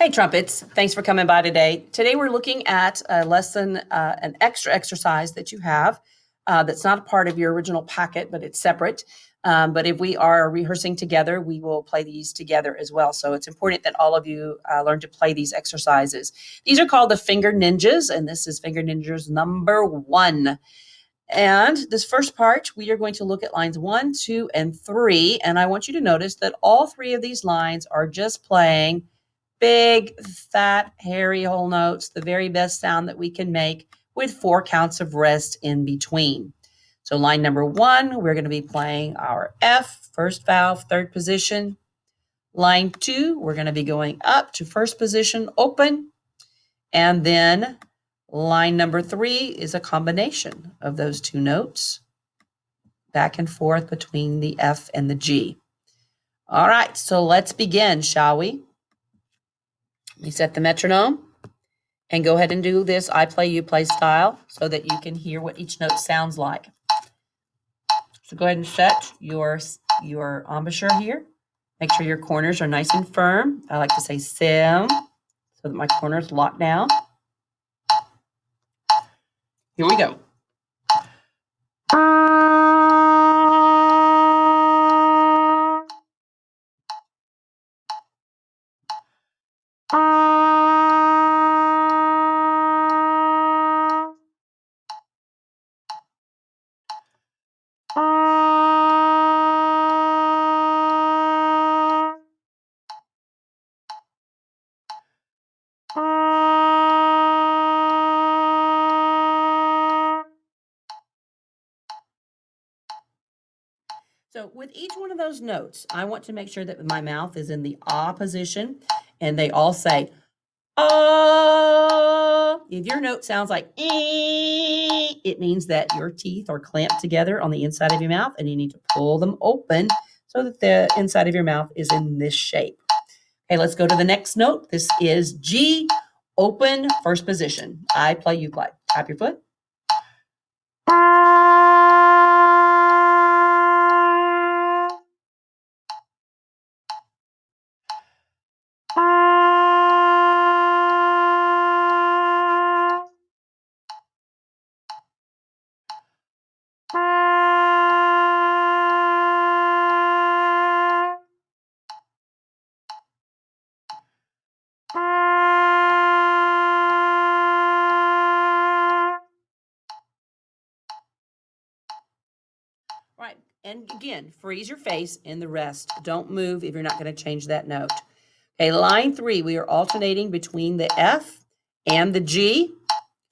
Hey, Trumpets. Thanks for coming by today. Today we're looking at a lesson, an extra exercise that you have that's not a part of your original packet, but it's separate. But if we are rehearsing together, we will play these together as well. So it's important that all of you learn to play these exercises. These are called the Finger Ninjas, and this is Finger Ninjas number 1. And this first part, we are going to look at lines 1, 2, and 3. And I want you to notice that all 3 of these lines are just playing big, fat, hairy whole notes, the very best sound that we can make with 4 counts of rest in between. So line number 1, we're going to be playing our F, first valve, third position. Line 2, we're going to be going up to first position, open. And then line number 3 is a combination of those 2 notes, back and forth between the F and the G. All right, so let's begin, shall we? Let me set the metronome and go ahead and do this I play, you play style so that you can hear what each note sounds like. So go ahead and set your embouchure here. Make sure your corners are nice and firm. I like to say sim so that my corners lock down. Here we go. So with each one of those notes, I want to make sure that my mouth is in the ah position, and they all say ah. If your note sounds like it means that your teeth are clamped together on the inside of your mouth, and you need to pull them open so that the inside of your mouth is in this shape. Okay, let's go to the next note. This is G, open, first position. I play, you play. Tap your foot. Right, and again, freeze your face and the rest. Don't move if you're not going to change that note. Okay, line 3, we are alternating between the F and the G.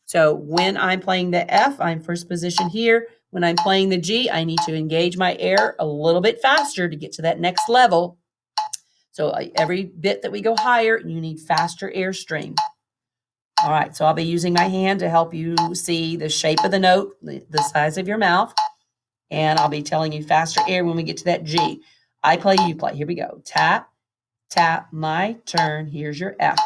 So when I'm playing the F, I'm first position here. When I'm playing the G, I need to engage my air a little bit faster to get to that next level. So every bit that we go higher, you need faster airstream. All right, so I'll be using my hand to help you see the shape of the note, the size of your mouth. And I'll be telling you faster air when we get to that G. I play, you play. Here we go. Tap, tap, my turn. Here's your F.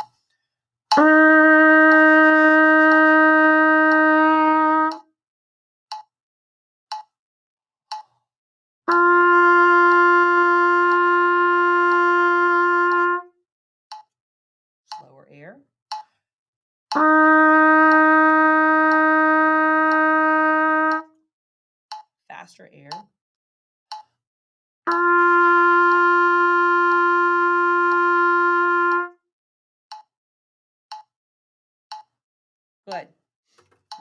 Slower air. Faster air. Good.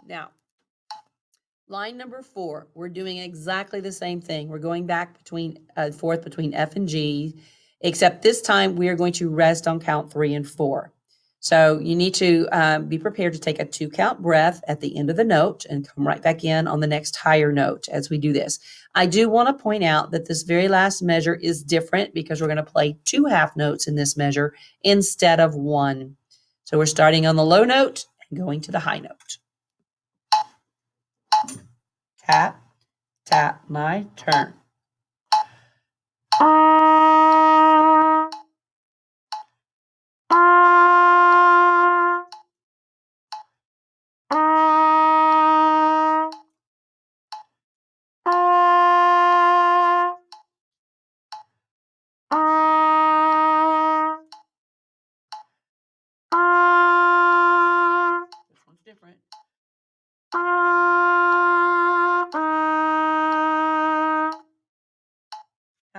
Now, line number 4, we're doing exactly the same thing. We're going back forth between F and G, except this time we are going to rest on count 3 and 4. So you need to be prepared to take a 2-count breath at the end of the note and come right back in on the next higher note as we do this. I do want to point out that this very last measure is different because we're going to play 2 half notes in this measure instead of 1. So we're starting on the low note and going to the high note. Tap, tap, my turn.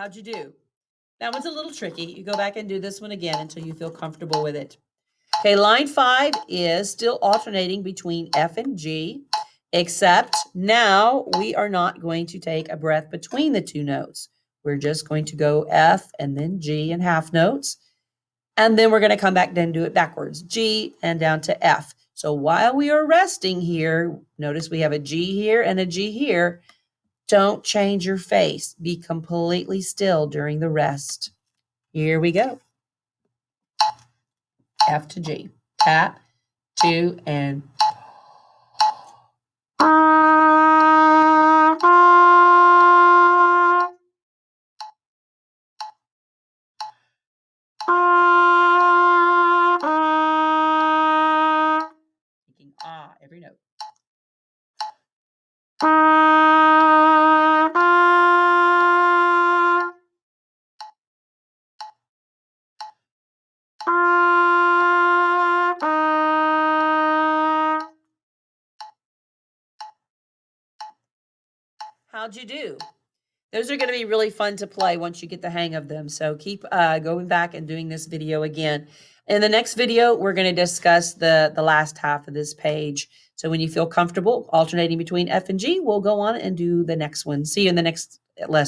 How'd you do? That one's a little tricky. You go back and do this one again until you feel comfortable with it. Okay, line 5 is still alternating between F and G, except now we are not going to take a breath between the two notes. We're just going to go F and then G in half notes. And then we're going to come back and do it backwards, G and down to F. So while we are resting here, notice we have a G here and a G here. Don't change your face. Be completely still during the rest. Here we go. F to G. Tap, 2, and making ah every note. How'd you do? Those are going to be really fun to play once you get the hang of them. So keep going back and doing this video again. In the next video, we're going to discuss the last half of this page. So when you feel comfortable alternating between F and G, we'll go on and do the next one. See you in the next lesson.